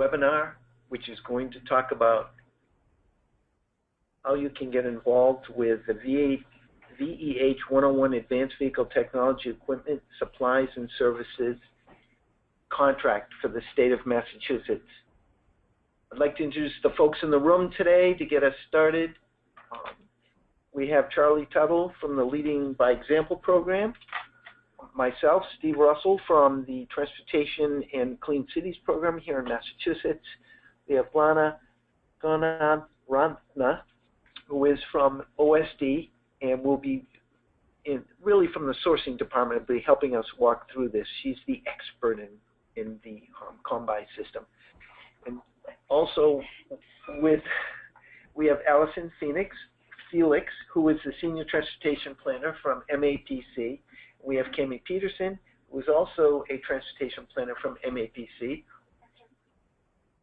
webinar, which is going to talk about how you can get involved with the VEH101 Advanced Vehicle Technology Equipment, Supplies and Services contract for the state of Massachusetts. I'd like to introduce the folks in the room today to get us started. We have Charlie Tuttle from the Leading by Example program, myself, Steve Russell from the Transportation and Clean Cities program here in Massachusetts. We have Lana Ganarantna, who is from OSD and will be really from the sourcing department, be helping us walk through this. She's the expert in the Combine system. And also we have Allison Felix, who is the Senior Transportation Planner from MAPC. We have Cami Peterson, who is also a Transportation Planner from MAPC.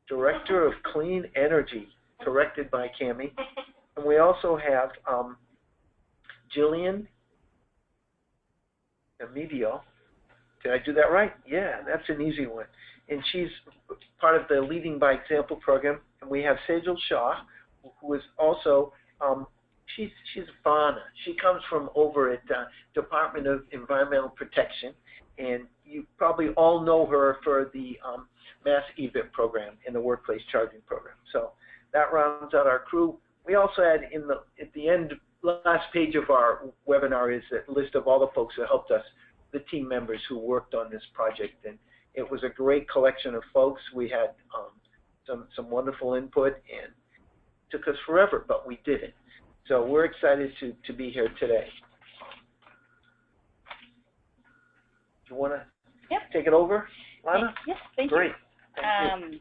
Director of Clean Energy, corrected by Cami. And we also have Jillian Amidio. Did I do that right? Yeah, that's an easy one. And she's part of the Leading by Example program. And we have Sejal Shah, who is also, she's Vana. She comes from over at Department of Environmental Protection. And you probably all know her for the Mass EVIP program in the Workplace Charging program. So that rounds out our crew. We also had at the end, last page of our webinar is a list of all the folks who helped us, the team members who worked on this project. And it was a great collection of folks. We had some wonderful input, and it took us forever, but we did it. So we're excited to be here today. Do you want to take it over, Lana? Yes, thank you. Great. Thank you.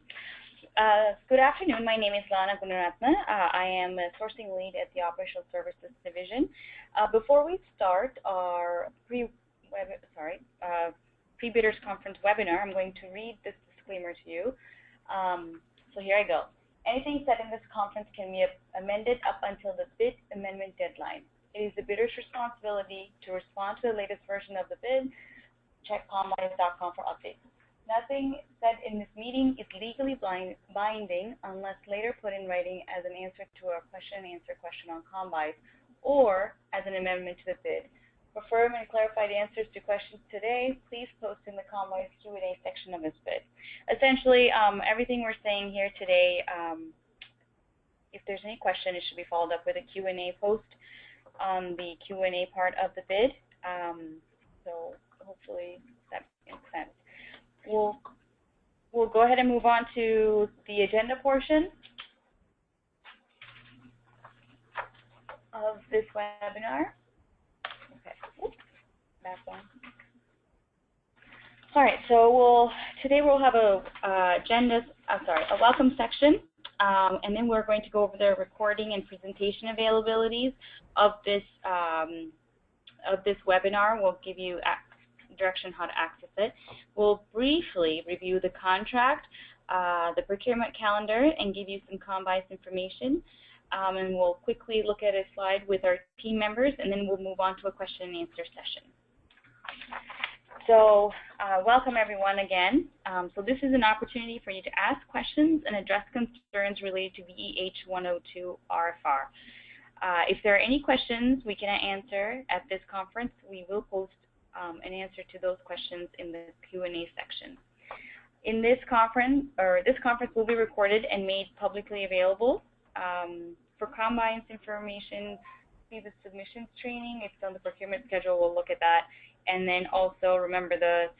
Good afternoon. My name is Lana Ganarantna. I am a sourcing lead at the Operational Services Division. Before we start our pre-bidders conference webinar, I'm going to read this disclaimer to you. So here I go. Anything said in this conference can be amended up until the bid amendment deadline. It is the bidder's responsibility to respond to the latest version of the bid. Check combines.com for updates. Nothing said in this meeting is legally binding unless later put in writing as an answer to a question-and-answer question on Combine or as an amendment to the bid. For firm and clarified answers to questions today, please post in the Combine's Q&A section of this bid. Essentially, everything we're saying here today, if there's any question, it should be followed up with a Q&A post on the Q&A part of the bid. So hopefully that makes sense. We'll go ahead and move on to the agenda portion of this webinar. Okay, oops, back one. All right, so today we'll have a welcome section, and then we're going to go over the recording and presentation availabilities of this webinar. We'll give you direction how to access it. We'll briefly review the contract, the procurement calendar, and give you some Combine information. And we'll quickly look at a slide with our team members, and then we'll move on to a question and answer session. So welcome everyone again. So this is an opportunity for you to ask questions and address concerns related to VEH102 RFR. If there are any questions we cannot answer at this conference, we will post an answer to those questions in the Q&A section. In this conference will be recorded and made publicly available. For Combine's information, see the submissions training. It's on the procurement schedule. We'll look at that. And then also remember the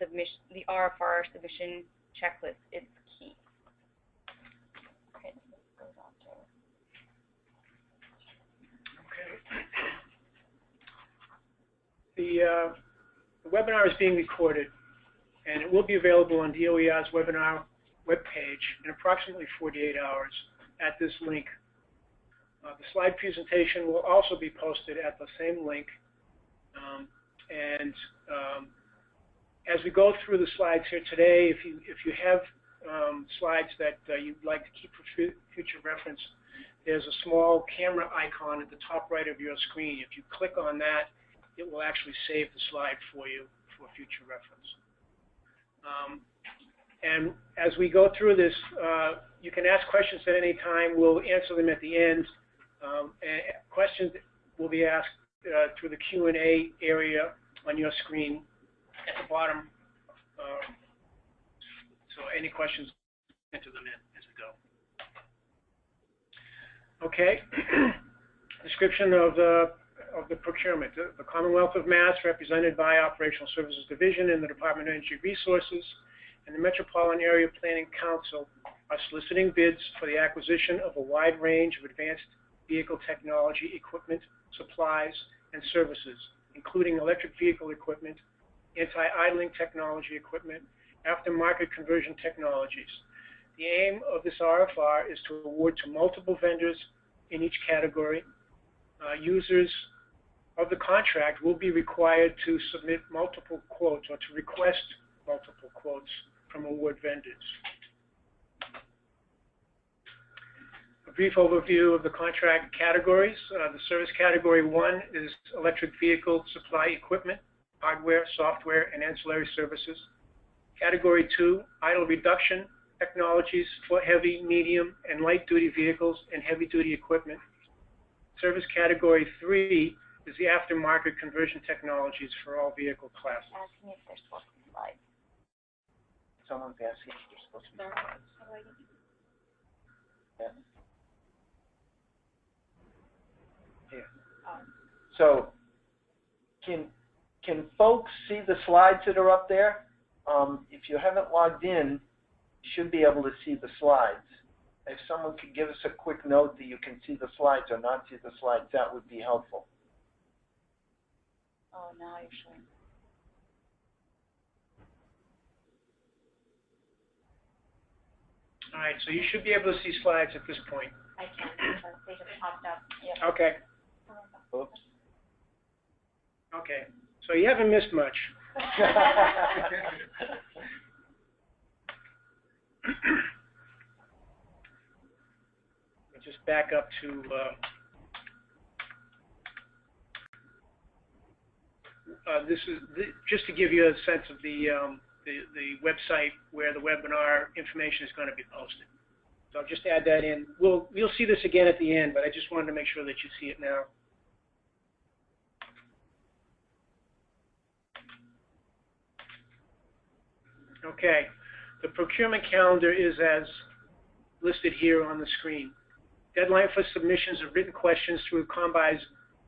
RFR submission checklist. It's key. Okay, this goes on to. Okay. The webinar is being recorded, and it will be available on DOER's webinar webpage in approximately 48 hours at this link. The slide presentation will also be posted at the same link. As we go through the slides here today, if you have slides that you'd like to keep for future reference, there's a small camera icon at the top right of your screen. If you click on that, it will actually save the slide for you for future reference. And as we go through this, you can ask questions at any time. We'll answer them at the end. And questions will be asked through the Q&A area on your screen at the bottom. So any questions, enter them in as we go. Okay. Description of the procurement. The Commonwealth of Mass, represented by Operational Services Division and the Department of Energy Resources, and the Metropolitan Area Planning Council are soliciting bids for the acquisition of a wide range of advanced vehicle technology, equipment, supplies, and services, including electric vehicle equipment, anti-idling technology equipment, aftermarket conversion technologies. The aim of this RFR is to award to multiple vendors in each category. Users of the contract will be required to submit multiple quotes or to request multiple quotes from award vendors. A brief overview of the contract categories. The service category 1 is electric vehicle supply equipment, hardware, software, and ancillary services. Category 2, idle reduction technologies for heavy, medium, and light-duty vehicles and heavy-duty equipment. Service category 3 is the aftermarket conversion technologies for all vehicle classes. Asking if they're supposed to be slides. Someone's asking if they're supposed to be slides. Yeah. Here. So, can folks see the slides that are up there? If you haven't logged in, you should be able to see the slides. If someone could give us a quick note that you can see the slides or not see the slides, that would be helpful. Oh, now you're showing. All right, so you should be able to see slides at this point. I can't. They just popped up. Yep. Okay. Oops. Okay. So you haven't missed much. Just back up to this is just to give you a sense of the website where the webinar information is going to be posted. So I'll just add that in. You'll see this again at the end, but I just wanted to make sure that you see it now. Okay, the procurement calendar is as listed here on the screen. Deadline for submissions of written questions through Combi's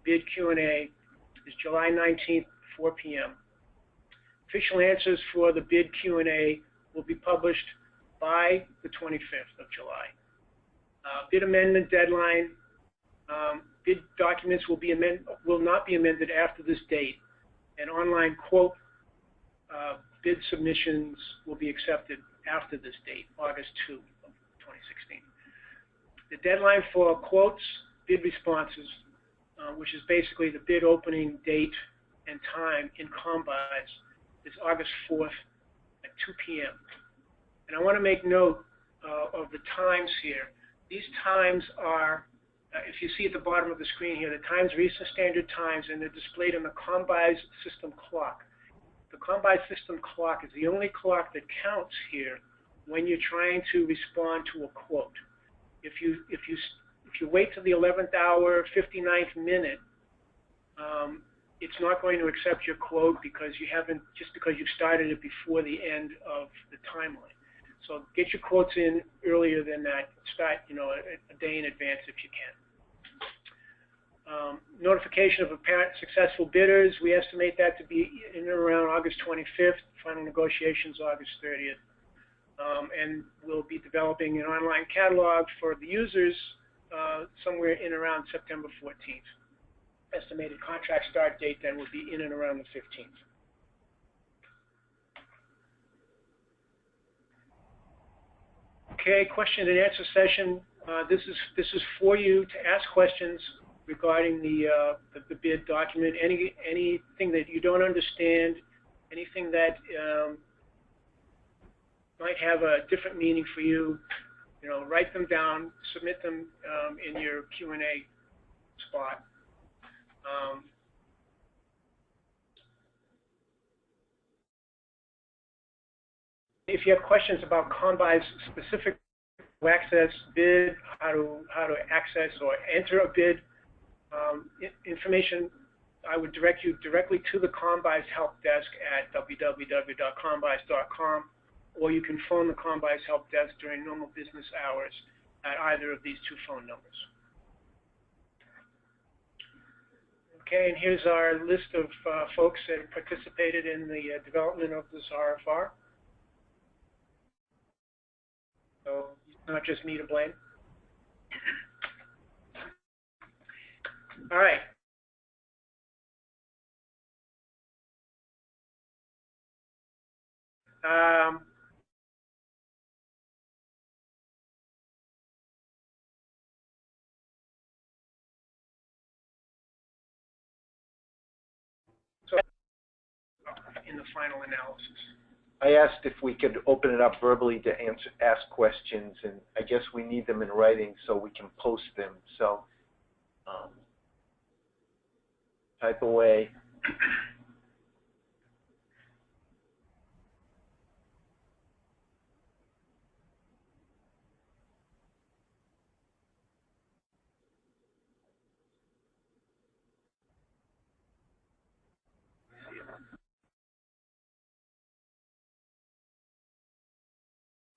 bid Q&A is July 19th, 4 p.m. Official answers for the bid Q&A will be published by the 25th of July. Bid amendment deadline. Bid documents will not be amended after this date, and online quote bid submissions will be accepted after this date, August 2 of 2016. The deadline for quotes, bid responses, which is basically the bid opening date and time in Combis, is August 4th at 2 p.m. And I want to make note of the times here. These times are, if you see at the bottom of the screen here, the times are Eastern Standard Times, and they're displayed on the Combis system clock. The Combi system clock is the only clock that counts here when you're trying to respond to a quote. If you wait till the 11th hour, 59th minute, it's not going to accept your quote because you haven't, just because you started it before the end of the timeline. So get your quotes in earlier than that. Start, a day in advance if you can. Notification of apparent successful bidders, we estimate that to be in and around August 25th, final negotiations August 30th. And we'll be developing an online catalog for the users somewhere in around September 14th. Estimated contract start date then will be in and around the 15th. Okay, question and answer session. This is for you to ask questions regarding the bid document. Anything that you don't understand, anything that might have a different meaning for you, write them down, submit them in your Q&A spot. if you have questions about CONBI's specific access bid, how to access or enter a bid information, I would direct you directly to the CONBI's help desk at www.conbis.com, or you can phone the CONBI's help desk during normal business hours at either of these two phone numbers. Okay, and here's our list of folks that participated in the development of this RFR. So it's not just me to blame. All right. So in the final analysis. I asked if we could open it up verbally to ask questions, and I guess we need them in writing so we can post them. So type away.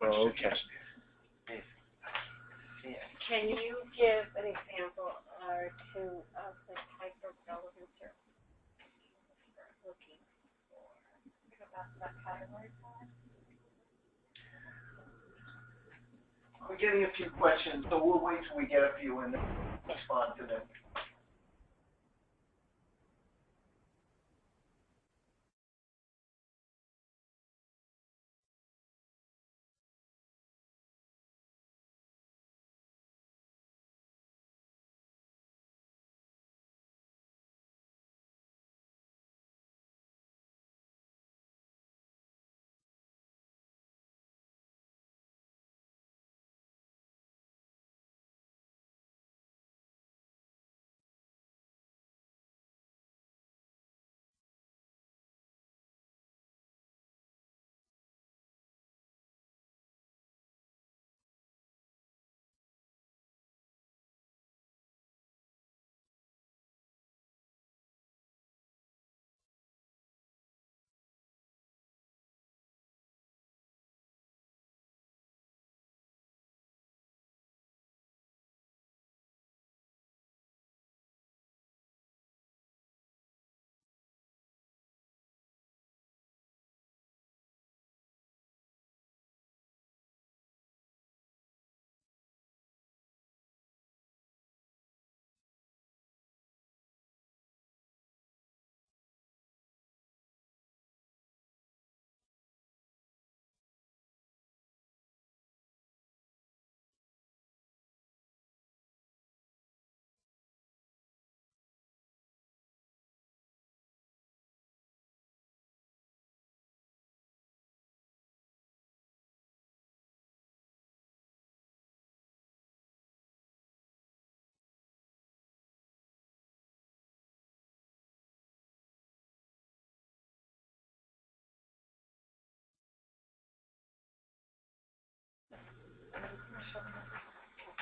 Oh, okay. Can you give an example or two of the type of relevant services you're looking for? Go back to that category slide. We're getting a few questions, so we'll wait till we get a few and then respond to them.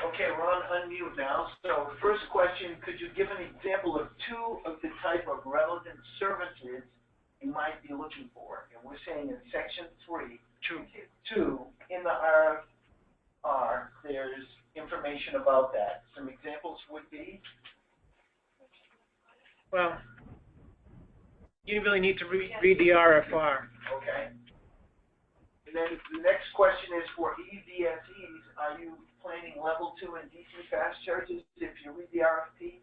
Okay, we're on unmute now. So first question, could you give an example of two of the type of relevant services you might be looking for? And we're saying in section 3, two in the RFR, there's information about that. Some examples would be? Well, you really need to read the RFR. Okay. And then the next question is for EVSEs, are you planning level 2 and DC fast charges? If you read the RFP,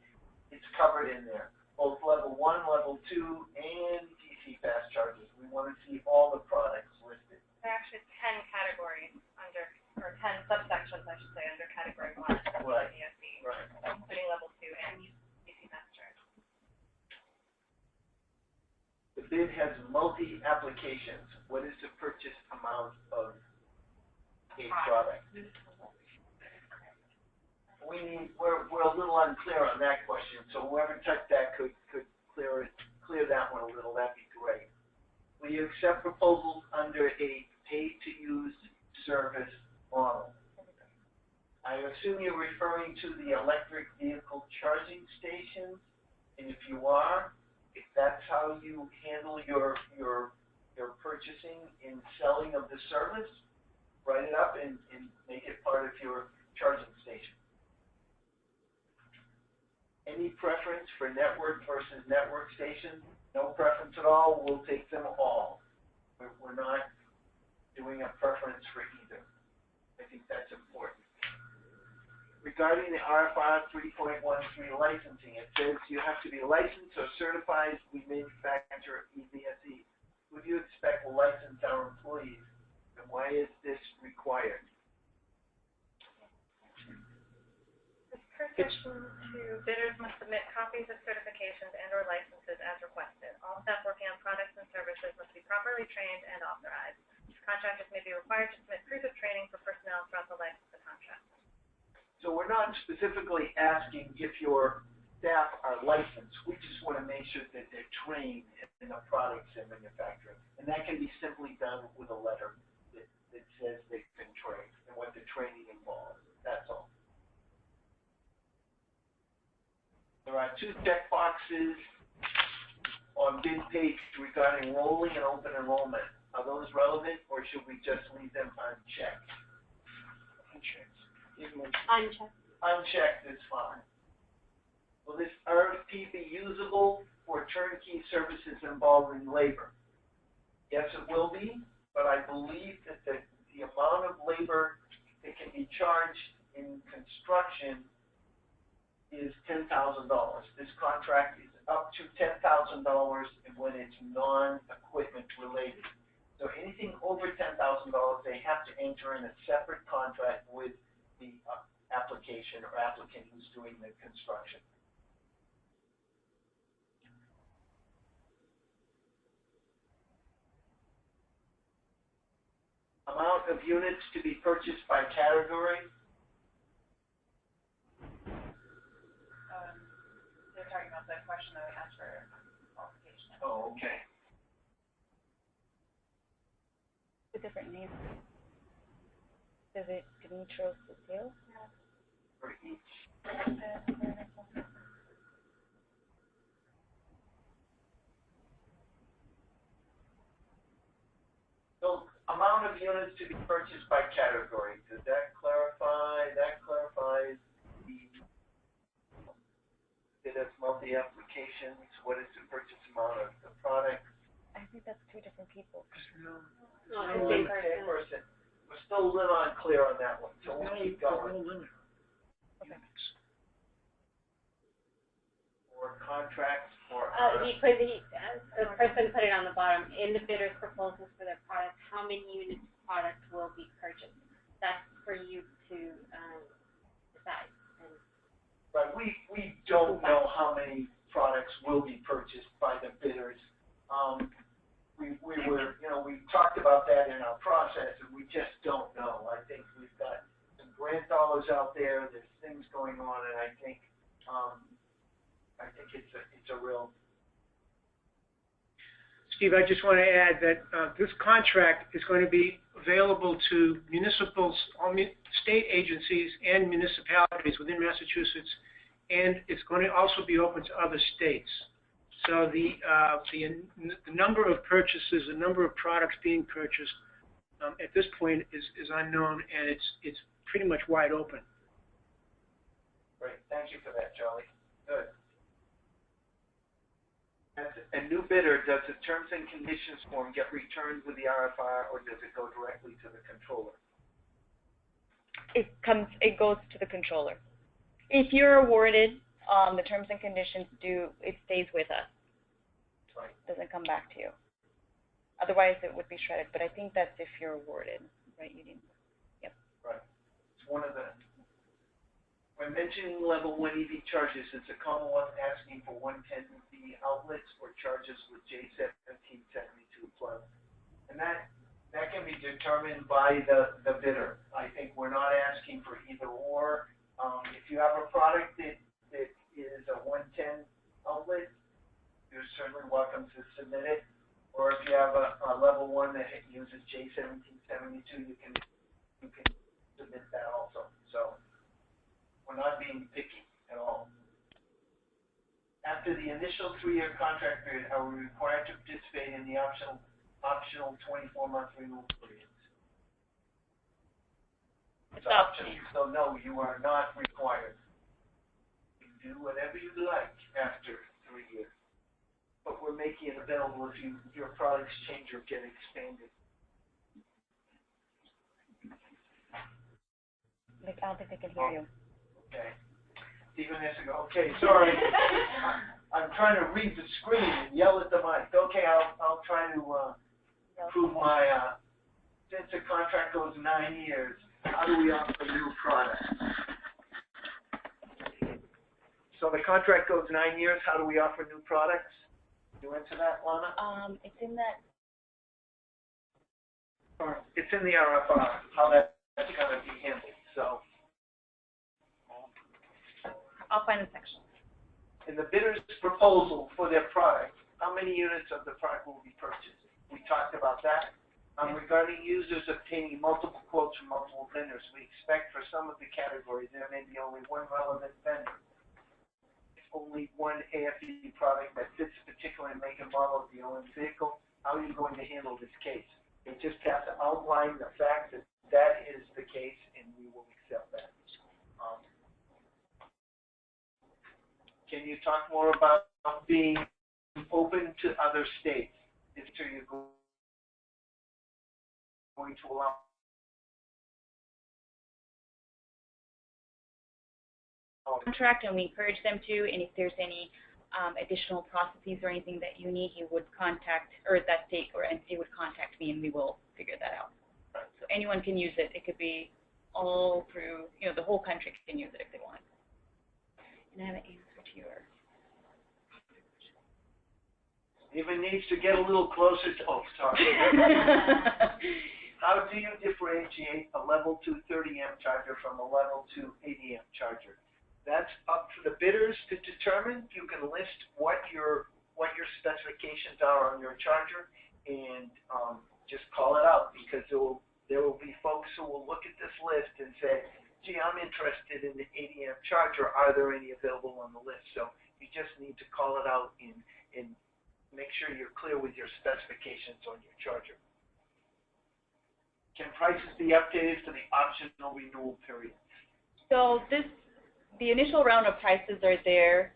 it's covered in there. Both level 1, level 2, and DC fast charges. We want to see all the products listed. There are actually 10 categories under, or 10 subsections, I should say, under category 1 of Right. the ESC, Right. including level 2 and DC fast charge. The bid has multi-applications. What is the purchase amount of a product? We're a little unclear on that question, so whoever touched that could clear that one a little. That'd be great. Will you accept proposals under a pay-to-use service model. I assume you're referring to the electric vehicle charging stations, and if you are, if that's how you handle your purchasing and selling of the service, write it up and make it part of your charging station. Any preference for network versus network station? No preference at all. We'll take them all. We're not doing a preference for either. I think that's important. Regarding the RFR 3.13 licensing, it says you have to be licensed or certified we manufacture EVSE. Who do you expect will license our employees, and why is this required? This person to bidders must submit copies of certifications and/or licenses as requested. All staff working on products and services must be properly trained and authorized. Contractors may be required to submit proof of training for personnel throughout the life of the contract. So we're not specifically asking if your staff are licensed. We just want to make sure that they're trained in the products they're manufacturing. And that can be simply done with a letter that says they've been trained and what the training involves. That's all. There are 2 check boxes on bid page regarding rolling and open enrollment. Are those relevant, or should we just leave them unchecked? Unchecked. Unchecked. Unchecked is fine. Will this RFP be usable for turnkey services involving labor? Yes, it will be, but I believe that the amount of labor that can be charged in construction is $10,000. This contract is up to $10,000 when it's non-equipment related. So anything over $10,000, they have to enter in a separate contract with the application or applicant who's doing the construction. Amount of units to be purchased by category. They're talking about the question that we asked for qualification. Oh, okay. A different name. Is it Demetrios Cecile? For each. So, amount of units to be purchased by category. Does that clarify? That clarifies the bid of multi-applications. What is the purchase amount of the product? I think that's 2 different people. No, Same person. We're still a little unclear on that one, so we'll keep going. Okay. Or contracts for the person put it on the bottom. In the bidder's proposals for their product, how many units of product will be purchased? That's for you to decide. Right, we don't know how many products will be purchased by the bidders. We talked about that in our process, and we just don't know. I think we've got some grant dollars out there. There's things going on, and I think it's a real. Steve, I just want to add that this contract is going to be available to municipals, state agencies, and municipalities within Massachusetts, and it's going to also be open to other states. So the number of purchases, the number of products being purchased at this point is unknown, and it's pretty much wide open. Great, thank you for that, Charlie. Good. As a new bidder, does the terms and conditions form get returned with the RFR, or does it go directly to the controller? It goes to the controller. If you're awarded, the terms and conditions it stays with us. Right. Doesn't come back to you. Otherwise, it would be shredded. But I think that's if you're awarded, right? You didn't. Yep. Right. It's one of the. When mentioning level 1 EV charges, is the Commonwealth asking for 110V outlets or charges with J1772 plus? And that can be determined by the bidder. I think we're not asking for either or. If you have a product that is a 110 outlet, you're certainly welcome to submit it. Or if you have a level 1 that uses J1772, you can you can submit that also. So we're not being picky at all. After the initial 3-year contract period, are we required to participate in the optional 24-month renewal periods? It's optional. optional. So no, you are not required. You can do whatever you like after 3 years. But we're making it available if your products change or get expanded. Like, I don't think they can hear you. Okay. Stephen has to go, okay, sorry. I'm trying to read the screen and yell at the mic. Okay, I'll try to prove my, since the contract goes 9 years, how do we offer new products? So the contract goes 9 years, how do we offer new products? You answer that, Lana? It's in that. It's in the RFR, how that's going to be handled. So I'll find the section. in the bidder's proposal for their product, how many units of the product will be purchased? We talked about that. Regarding users obtaining multiple quotes from multiple vendors, we expect for some of the categories there may be only one relevant vendor. Only one AFE product that fits a particular make and model of the owned vehicle. How are you going to handle this case? You just have to outline the fact that that is the case, and we will accept that. Can you talk more about being open to other states? Is you going to allow? Contract, and we encourage them to, and if there's any additional processes or anything that you need, he would contact, or that state or entity would contact me, and we will figure that out. So anyone can use it. It could be all through, the whole country can use it if they want. And I have an answer to your. Even needs to get a little closer to, sorry. How do you differentiate a level 2 30-amp charger from a level 2 80-amp charger? That's up to the bidders to determine. You can list what your specifications are on your charger, and just call it out, because there will be folks who will look at this list and say, gee, I'm interested in the 80-amp charger. Are there any available on the list? So you just need to call it out and make sure you're clear with your specifications on your charger. Can prices be updated for the optional renewal period? So the initial round of prices are there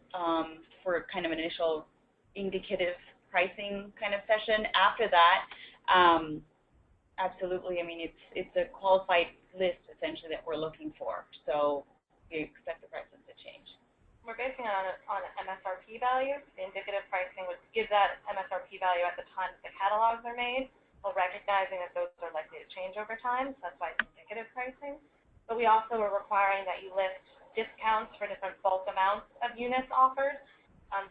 for kind of an initial indicative pricing kind of session. After that, absolutely. I mean, it's a qualified list essentially that we're looking for. So we expect the prices to change. We're basing it on MSRP value. The indicative pricing would give that MSRP value at the time that the catalogs are made, while recognizing that those are likely to change over time. So that's why it's indicative pricing. But we also are requiring that you list discounts for different bulk amounts of units offered.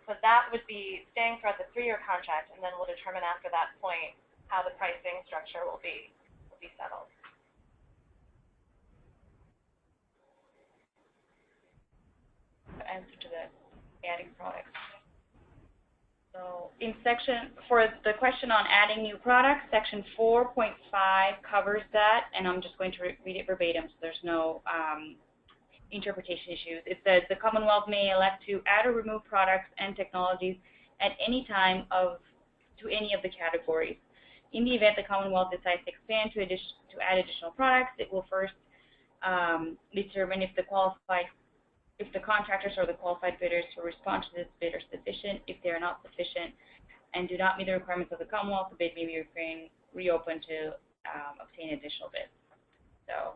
So that would be staying throughout the 3-year contract, and then we'll determine after that point how the pricing structure will be settled. Answer to the adding products. So for the question on adding new products, section 4.5 covers that, and I'm just going to read it verbatim so there's no interpretation issues. It says the Commonwealth may elect to add or remove products and technologies at any time to any of the categories. In the event the Commonwealth decides to expand to add additional products, it will first determine if the contractors or the qualified bidders who respond to this bid are sufficient. If they are not sufficient and do not meet the requirements of the Commonwealth, the bid may be reopened to obtain additional bids. So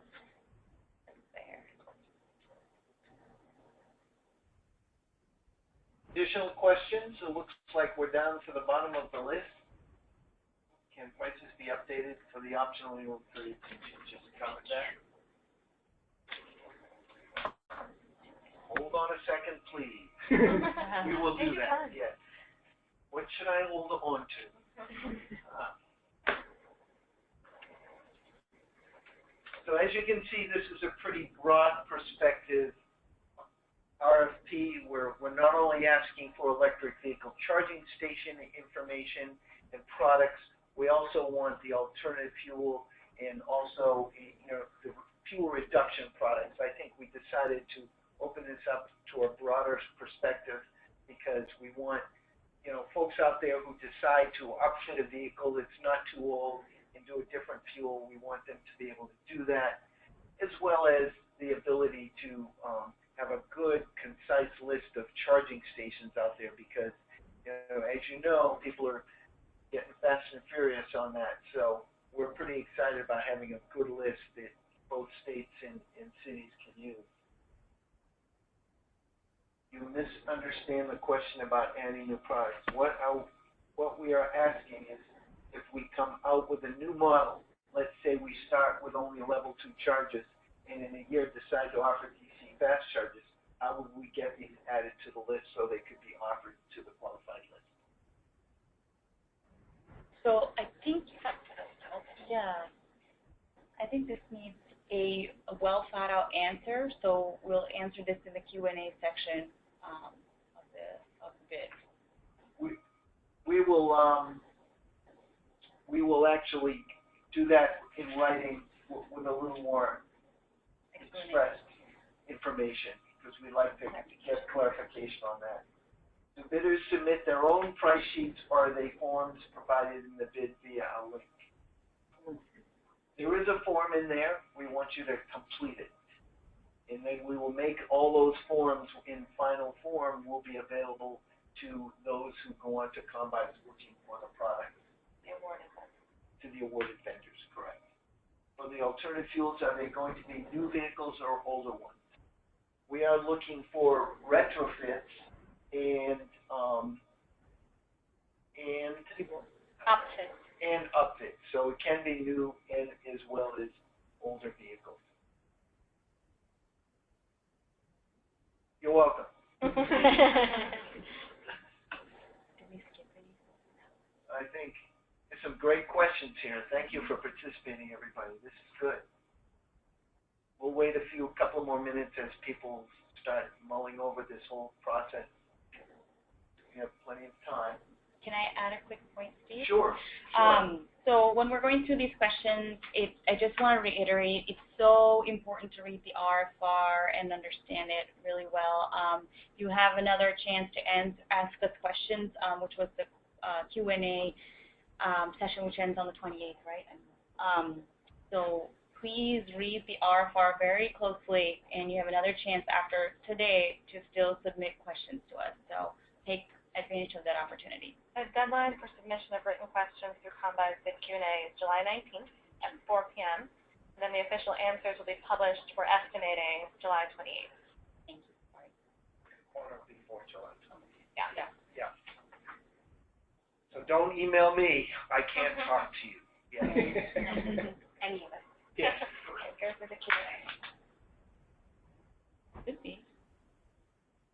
that's there. Additional questions? It looks like we're down to the bottom of the list. Can prices be updated for the optional renewal period? Just covered that. Hold on a second, please. We will do that, yes. What should I hold on to? So as you can see, this is a pretty broad perspective RFP where we're not only asking for electric vehicle charging station information and products, we also want the alternative fuel and also the fuel reduction products. I think we decided to open this up to a broader perspective because we want, folks out there who decide to upfit a vehicle that's not too old and do a different fuel. We want them to be able to do that, as well as the ability to have a good, concise list of charging stations out there because, as you know, people are getting fast and furious on that. So we're pretty excited about having a good list that both states and cities can use. You misunderstand the question about adding new products. What we are asking is if we come out with a new model, let's say we start with only level 2 charges and in a year decide to offer DC fast charges, how would we get these added to the list so they could be offered to the qualified list? So I think, I think this needs a well thought out answer. So we'll answer this in the Q&A section of the bid. We will actually do that in writing with a little more expressed information because we like to get clarification on that. Do bidders submit their own price sheets or are they forms provided in the bid via a link? There is a form in there. We want you to complete it. And then we will make all those forms in final form will be available to those who go on to Combines looking for the product. To the awarded vendors, correct. For the alternative fuels, are they going to be new vehicles or older ones? We are looking for retrofits and upfits. So it can be new and as well as older vehicles. You're welcome. Did we skip any? I think there's some great questions here. Thank you for participating, everybody. This is good. We'll wait a couple more minutes as people start mulling over this whole process. We have plenty of time. Can I add a quick point, Steve? Sure. So when we're going through these questions, I just want to reiterate, it's so important to read the RFR and understand it really well. You have another chance to ask us questions, which was the Q&A session, which ends on the 28th, right? So please read the RFR very closely, and you have another chance after today to still submit questions to us. So take advantage of that opportunity. The deadline for submission of written questions through Combines bid Q&A is July 19th at 4 p.m. And then the official answers will be published, we're estimating, July 28th. Thank you. Sorry. Or before July 20th. Yeah. Yeah. So don't email me. I can't talk to you. Yeah. Any of us. Yes. Okay, here's the Q&A. Could be.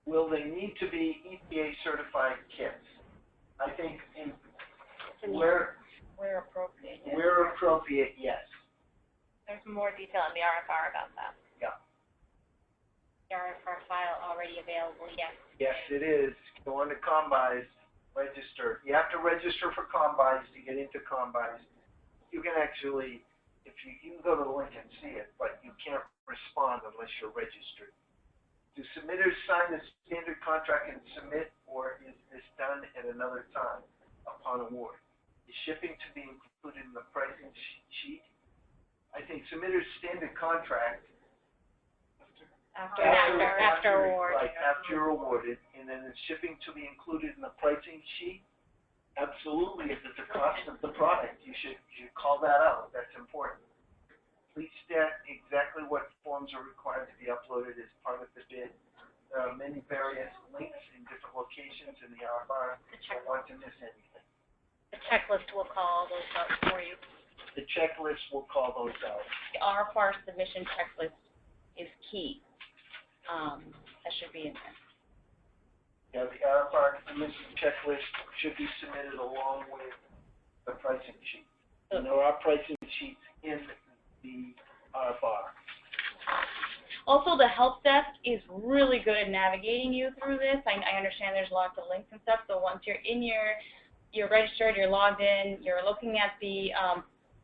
Will they need to be EPA certified kits? I think where appropriate. Yes. where appropriate, yes. There's more detail in the RFR about that. Yeah. The RFR file already available, yes. Yes, it is. Go on to Combines, register. You have to register for Combines to get into Combines. You can actually, you can go to the link and see it, but you can't respond unless you're registered. Do submitters sign the standard contract and submit, or is this done at another time upon award? Is shipping to be included in the pricing sheet? I think submitters standard contract After award. Right, after you're awarded, and then is shipping to be included in the pricing sheet? Absolutely. If it's the cost of the product, you should call that out. That's important. Please state exactly what forms are required to be uploaded as part of the bid. There are many various links in different locations in the RFR. I don't want to miss anything. The checklist will call those out for you. The checklist will call those out. The RFR submission checklist is key. That should be in there. Yeah, the RFR submission checklist should be submitted along with the pricing sheet. And there are pricing sheets in the RFR. Also, the help desk is really good at navigating you through this. I understand there's lots of links and stuff, so once you're in you're registered, you're logged in, you're looking at the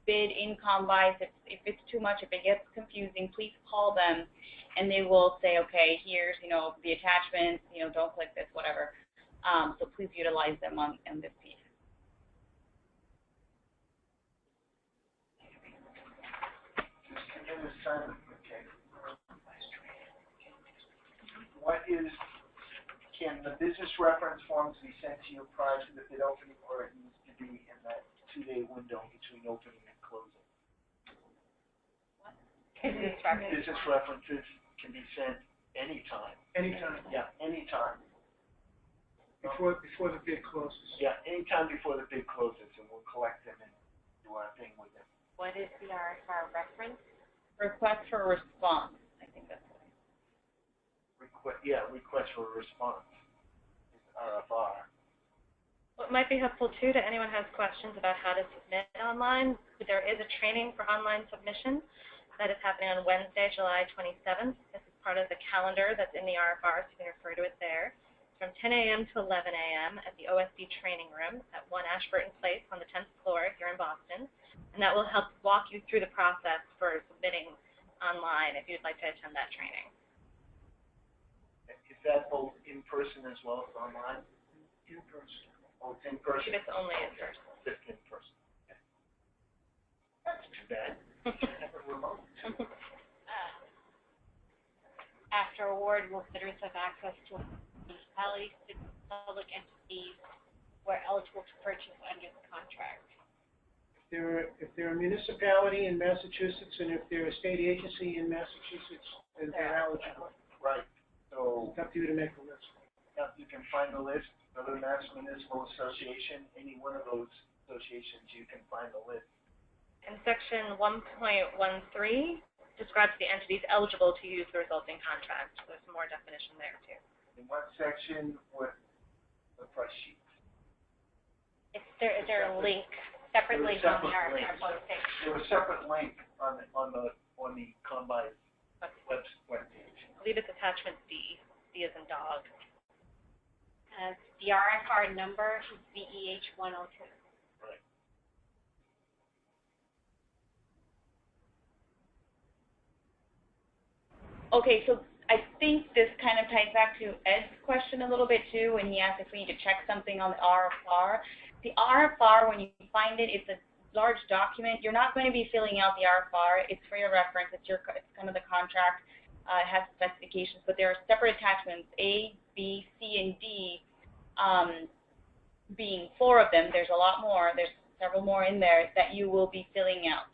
bid in combines. If it's too much, if it gets confusing, please call them, and they will say, okay, here's, you know, the attachments, you know, don't click this, whatever. So please utilize them on this piece. Can the business reference forms be sent to you prior to the bid opening, or it needs to be in that 2-day window between opening and closing? Business references can be sent anytime. Anytime. Yeah, anytime. Before the bid closes. Yeah, anytime before the bid closes, and we'll collect them and do our thing with them. What is the RFR reference? Request for response. I think that's what Request for a response is RFR. What might be helpful too to anyone who has questions about how to submit online, there is a training for online submission that is happening on Wednesday, July 27th. This is part of the calendar that's in the RFR, so you can refer to it there. It's from 10 a.m. to 11 a.m. at the OSD training room at 1 Ashburton Place on the 10th floor here in Boston. And that will help walk you through the process for submitting online if you'd like to attend that training. Is that both in person as well as online? In person. Oh, it's in person? It's only in person. Just in person. Okay. That's too bad. Remote. After award, will bidders have access to municipalities, public entities who are eligible to purchase under the contract? If they're a municipality in Massachusetts and if they're a state agency in Massachusetts, then they're eligible. Right. So It's up to you to make a list. you can find the list, Southern Mass Municipal Association, any one of those associations, you can find the list. And section 1.13 describes the entities eligible to use the resulting contract. There's some more definition there too. In what section with the price sheet? Is there a link, separate link on the Separate link. RFR posting? There's a separate link on the Combine webpage. I believe it's attachment D. D as in dog. The RFR number is VEH102. Right. Okay, so I think this kind of ties back to Ed's question a little bit too, when he asked if we need to check something on the RFR. The RFR, when you find it, it's a large document. You're not going to be filling out the RFR. It's for your reference. It's kind of the contract. It has specifications, but there are separate attachments, A, B, C, and D, being 4 of them. There's a lot more. There's several more in there that you will be filling out.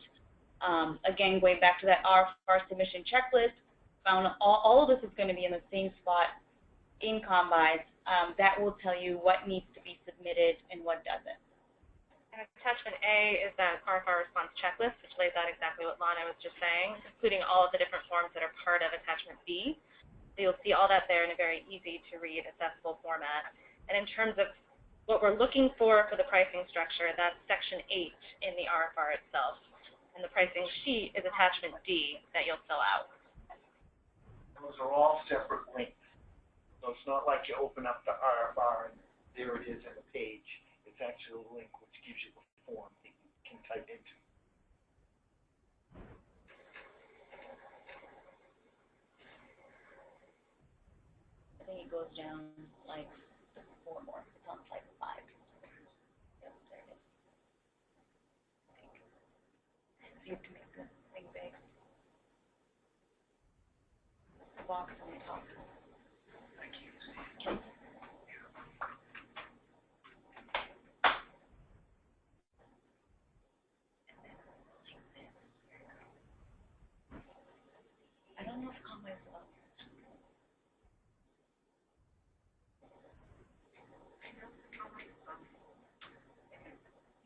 Again, going back to that RFR submission checklist, found all of this is going to be in the same spot in Combines. That will tell you what needs to be submitted and what doesn't. And attachment A is that RFR response checklist, which lays out exactly what Lana was just saying, including all of the different forms that are part of attachment B. So you'll see all that there in a very easy to read, accessible format. And in terms of what we're looking for the pricing structure, that's section 8 in the RFR itself. And the pricing sheet is attachment D that you'll fill out. Those are all separate links. So it's not like you open up the RFR and there it is in the page. It's actually a link which gives you the form that you can type into. I think it goes down like 4 more. It's on like 5. Yep, there it is. So you have to make the thing big. The box on the top. Okay. I don't know if Conway's up.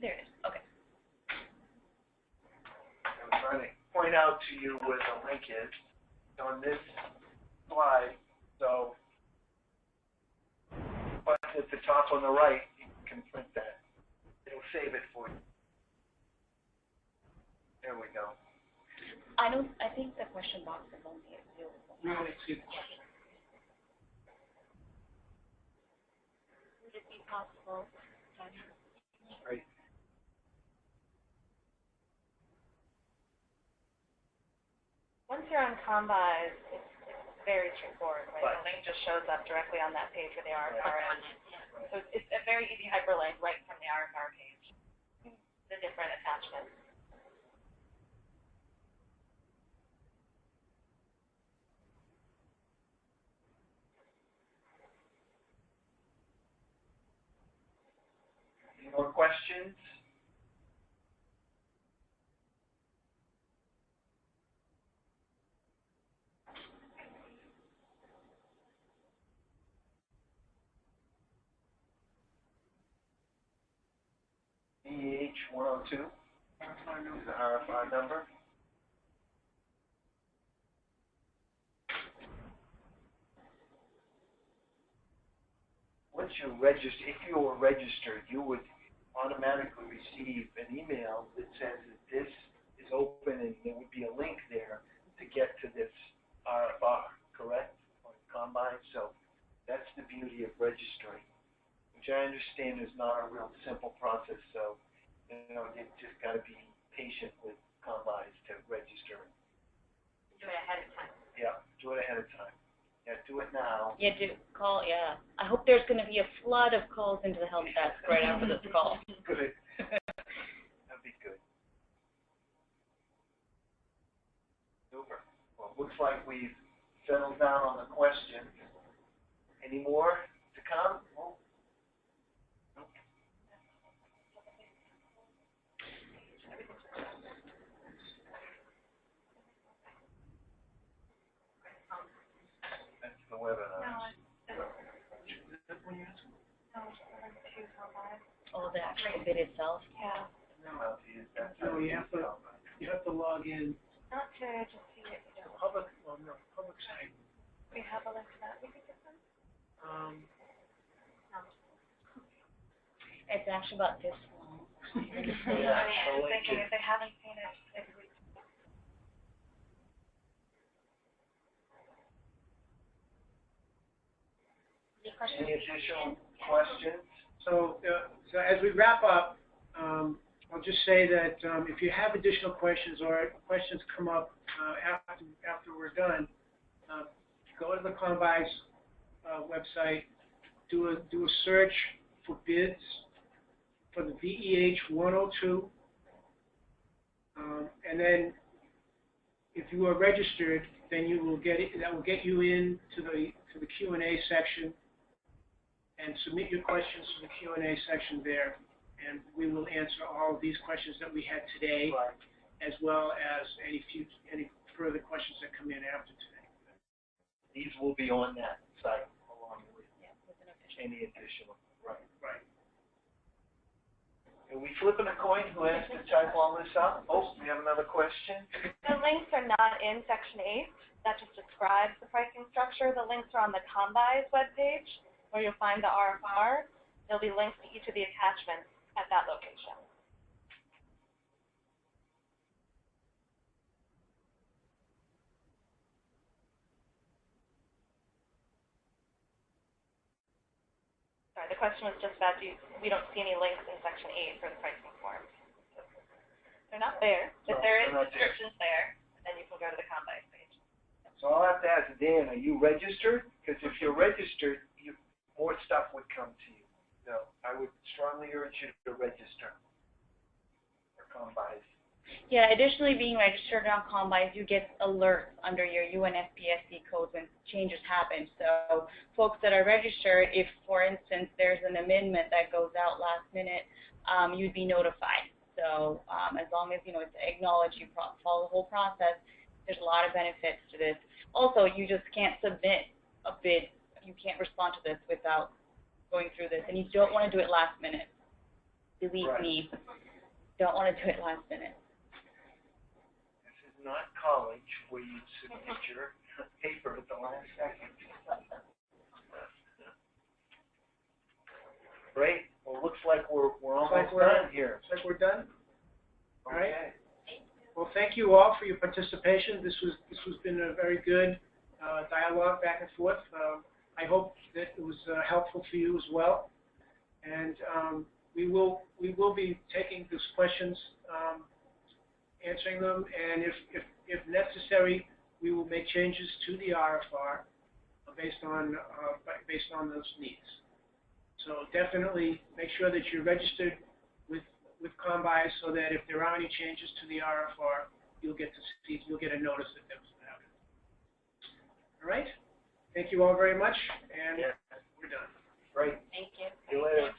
There it is. Okay. I'm trying to point out to you where the link is on this slide. So, but at the top on the right, you can print that. It'll save it for you. There we go. I think the question box is only available. No, it's the question. Would it be possible? Right. you're on Combis, it's very straightforward, right? Right. The link just shows up directly on that page where the RFR On is. it, yeah. So it's a very easy hyperlink right from the RFR page. The different attachments. Any more questions? VEH102 is the RFI number. Once you register, if you were registered, you would automatically receive an email that says that this is open and there would be a link there to get to this RFR, correct? On Combine. So that's the beauty of registering, which I understand is not a real simple process. So, you just got to be patient with Combines to register. Do it ahead of time. Yeah, do it ahead of time. Yeah, do it now. Yeah, do call, yeah. I hope there's going to be a flood of calls into the help desk right after this call. Good. That'd be good. Super. Well, looks like we've settled down on the questions. Any more to come? Oh. Nope. That's the webinar. Oh, the actual bid itself? Yeah. No, you have to log in. Not to just see it. Public site. We have a link to that. We could get them. It's actually about this long. Yeah, I'm the link thinking is- if they haven't seen it, maybe we Any additional questions? So as we wrap up, I'll just say that if you have additional questions or questions come up after we're done, go to the Combis website, do a search for bids for the VEH102, and then if you are registered, then you will get it. That will get you into the Q&A section, and submit your questions to the Q&A section there, and we will answer all of these questions that we had today, Right. as well as any further questions that come in after today. These will be on that site along with any additional. Right. Right. Are we flipping a coin? Who has to type all this up? Oh, we have another question. The links are not in Section 8. That just describes the pricing structure. The links are on the Combis webpage, where you'll find the RFR. There'll be links to each of the attachments at that location. Sorry, the question was just about we don't see any links in Section 8 for the pricing forms. They're not there, but No, there is they're not there. descriptions there, and then you can go to the Combis page. So I'll have to ask Dan, are you registered? Because if you're registered, more stuff would come to you. So I would strongly urge you to register for Combis. Yeah, additionally, being registered on Combis, you get alerts under your UNFPSC codes when changes happen. So folks that are registered, if, for instance, there's an amendment that goes out last minute, you'd be notified. So as long as, it's acknowledged, you follow the whole process, there's a lot of benefits to this. Also, you just can't submit a bid. You can't respond to this without going through this. And you don't want to do it last minute. Believe Right. me, don't want to do it last minute. This is not college where you submit your paper at the last second. Great. Well, looks like we're almost done here. Looks like we're done. All right. Okay. Well, thank you all for your participation. This has been a very good dialogue back and forth. I hope that it was helpful for you as well. And we will be taking these questions, answering them, and if necessary, we make changes to the RFR based on those needs. So definitely make sure that you're registered with ComBuy so that if there are any changes to the RFR, you'll get a notice that those happen. All right. Thank you all very much, and we're done. Great. Thank you. See you later.